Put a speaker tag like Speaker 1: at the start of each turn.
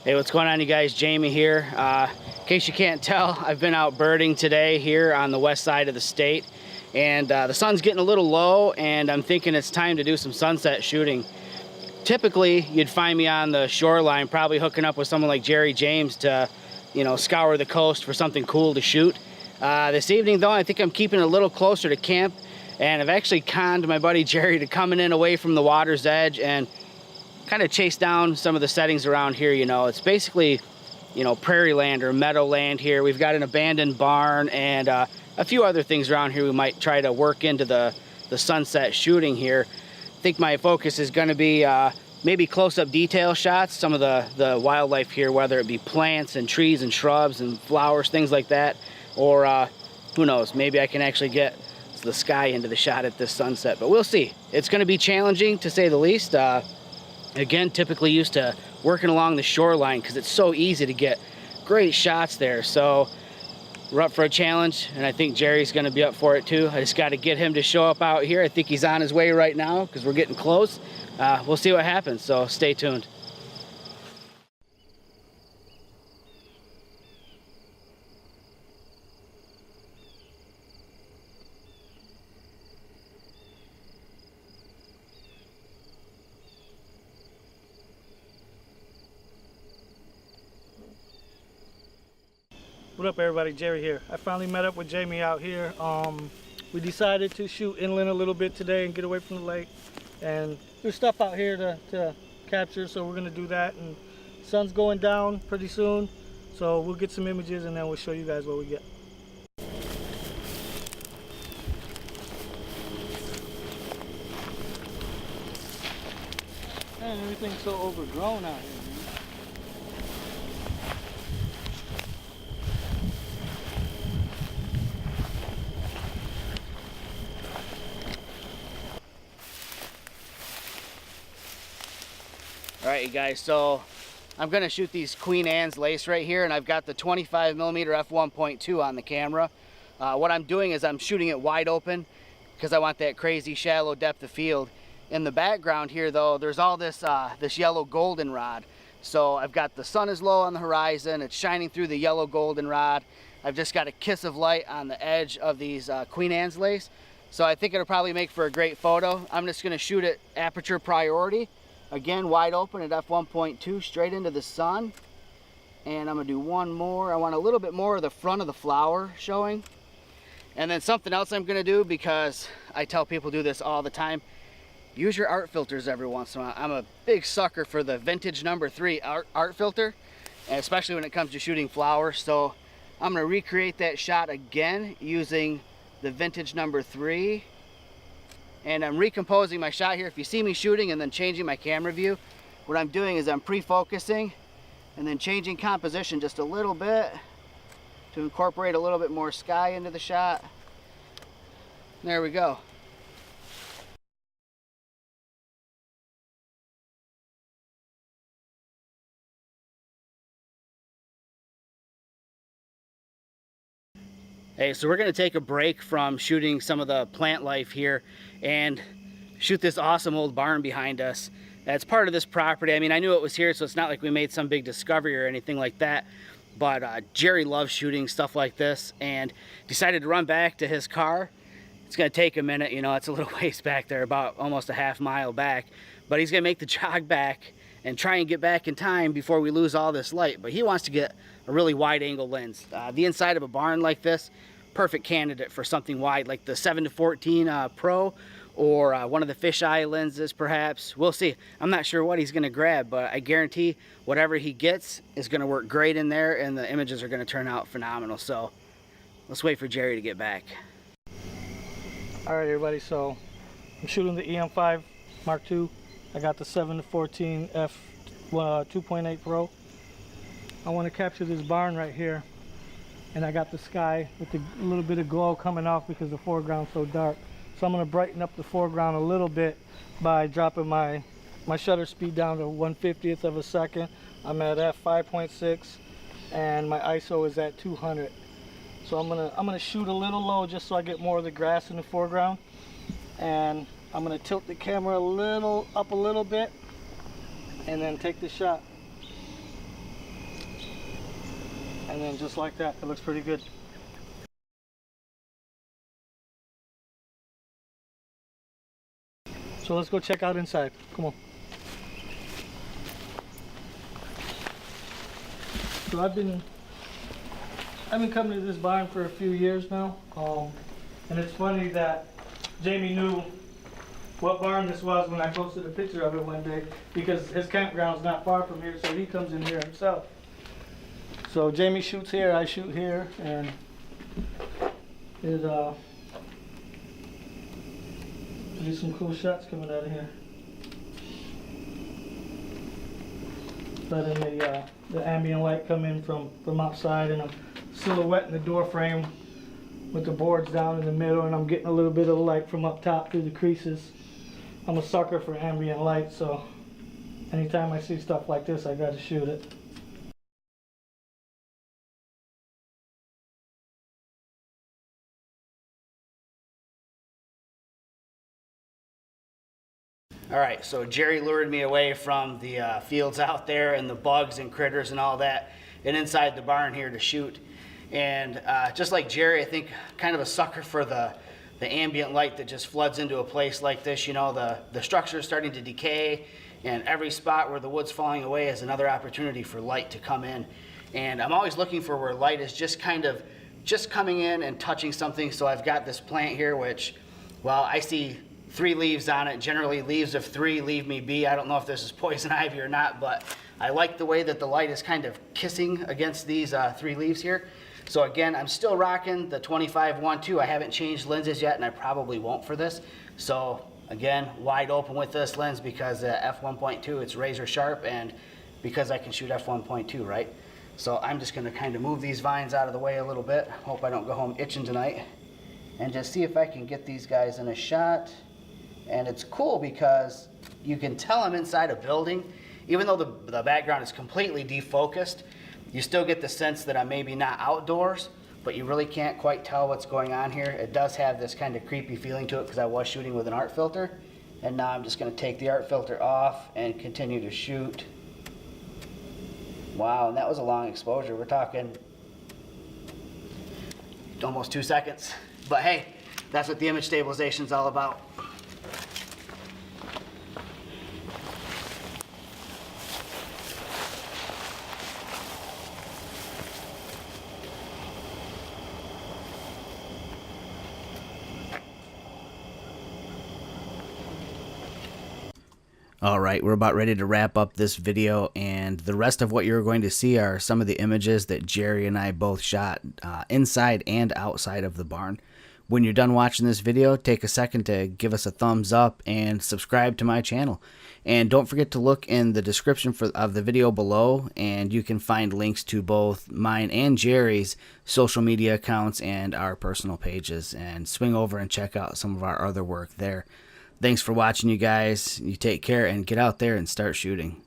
Speaker 1: Hey, what's going on, you guys? Jamie here. In case you can't tell, I've been out birding today here on the west side of the state, and the sun's getting a little low, and I'm thinking it's time to do some sunset shooting. Typically, you'd find me on the shoreline, probably hooking up with someone like Jerry James to, scour the coast for something cool to shoot. This evening, though, I think I'm keeping it a little closer to camp, and I've actually conned my buddy Jerry to coming in away from the water's edge and kind of chase down some of the settings around here. It's basically, prairie land or meadow land here. We've got an abandoned barn and a few other things around here we might try to work into the sunset shooting here. I think my focus is going to be maybe close-up detail shots, some of the wildlife here, whether it be plants and trees and shrubs and flowers, things like that, or who knows, maybe I can actually get the sky into the shot at this sunset, but we'll see. It's going to be challenging, to say the least. Again, typically used to working along the shoreline because it's so easy to get great shots there. So we're up for a challenge, and I think Jerry's going to be up for it too. I just got to get him to show up out here. I think he's on his way right now because we're getting close. We'll see what happens, so stay tuned.
Speaker 2: What up, everybody? Jerry here. I finally met up with Jamie out here. We decided to shoot inland a little bit today and get away from the lake, and there's stuff out here to capture, so we're gonna do that. And sun's going down pretty soon, so we'll get some images and then we'll show you guys what we get. Man, everything's so overgrown out here.
Speaker 1: All right, you guys, so I'm gonna shoot these Queen Anne's lace right here, and I've got the 25mm f1.2 on the camera. What I'm doing is I'm shooting it wide open because I want that crazy shallow depth of field. In the background here, though, there's all this this yellow goldenrod. So I've got the sun is low on the horizon, it's shining through the yellow goldenrod. I've just got a kiss of light on the edge of these Queen Anne's lace. So I think it'll probably make for a great photo. I'm just gonna shoot it aperture priority. Again, wide open at f1.2, straight into the sun. And I'm gonna do one more. I want a little bit more of the front of the flower showing. And then something else I'm gonna do, because I tell people do this all the time, use your art filters every once in a while. I'm a big sucker for the vintage #3 art filter, and especially when it comes to shooting flowers. So I'm gonna recreate that shot again using the vintage #3. And I'm recomposing my shot here. If you see me shooting and then changing my camera view, what I'm doing is I'm pre-focusing and then changing composition just a little bit to incorporate a little bit more sky into the shot. There we go. Hey, so we're gonna take a break from shooting some of the plant life here and shoot this awesome old barn behind us. That's part of this property. I mean, I knew it was here, so it's not like we made some big discovery or anything like that. But Jerry loves shooting stuff like this and decided to run back to his car. It's gonna take a minute, it's a little ways back there, about almost a half mile back. But he's gonna make the jog back and try and get back in time before we lose all this light. But he wants to get a really wide angle lens. The inside of a barn like this, perfect candidate for something wide, like the 7-14 Pro, or one of the fisheye lenses perhaps. We'll see. I'm not sure what he's gonna grab, but I guarantee whatever he gets is gonna work great in there, and the images are gonna turn out phenomenal. So let's wait for Jerry to get back.
Speaker 2: All right, everybody, so I'm shooting the EM5 Mark II. I got the 7-14 f 2.8 Pro. I want to capture this barn right here, and I got the sky with a little bit of glow coming off because the foreground's so dark. So I'm going to brighten up the foreground a little bit by dropping my shutter speed down to 1/50th of a second. I'm at f5.6 and my ISO is at 200. So I'm gonna shoot a little low just so I get more of the grass in the foreground, and I'm gonna tilt the camera up a little bit and then take the shot. And then just like that, it looks pretty good. So let's go check out inside. Come on. So I've been coming to this barn for a few years now, and it's funny that Jamie knew what barn this was when I posted a picture of it one day, because his campground's not far from here, so he comes in here himself. So Jamie shoots here, I shoot here, and there's some cool shots coming out of here. Letting the ambient light come in from outside, and I'm silhouetting the door frame with the boards down in the middle, and I'm getting a little bit of light from up top through the creases. I'm a sucker for ambient light, so anytime I see stuff like this, I gotta shoot it.
Speaker 1: All right, so Jerry lured me away from the fields out there and the bugs and critters and all that, and inside the barn here to shoot. And just like Jerry, I think kind of a sucker for the ambient light that just floods into a place like this. You know, the structure is starting to decay, and every spot where the wood's falling away is another opportunity for light to come in. And I'm always looking for where light is just kind of just coming in and touching something. So I've got this plant here, which, well, I see 3 leaves on it. Generally, leaves of 3 leave me be. I don't know if this is poison ivy or not, but I like the way that the light is kind of kissing against these 3 leaves here. So again, I'm still rocking the 25-1.2. I haven't changed lenses yet, and I probably won't for this. So again, wide open with this lens because f1.2, it's razor sharp, and because I can shoot f1.2, right? So I'm just gonna kind of move these vines out of the way a little bit. Hope I don't go home itching tonight. And just see if I can get these guys in a shot. And it's cool because you can tell I'm inside a building. Even though the background is completely defocused, you still get the sense that I'm maybe not outdoors, but you really can't quite tell what's going on here. It does have this kind of creepy feeling to it because I was shooting with an art filter. And now I'm just gonna take the art filter off and continue to shoot. Wow, and that was a long exposure. We're talking almost 2 seconds. But hey, that's what the image stabilization is all about. All right, we're about ready to wrap up this video, and the rest of what you're going to see are some of the images that Jerry and I both shot inside and outside of the barn. When you're done watching this video, take a second to give us a thumbs up and subscribe to my channel. And don't forget to look in the description of the video below, and you can find links to both mine and Jerry's social media accounts and our personal pages, and swing over and check out some of our other work there. Thanks for watching, you guys. You take care and get out there and start shooting.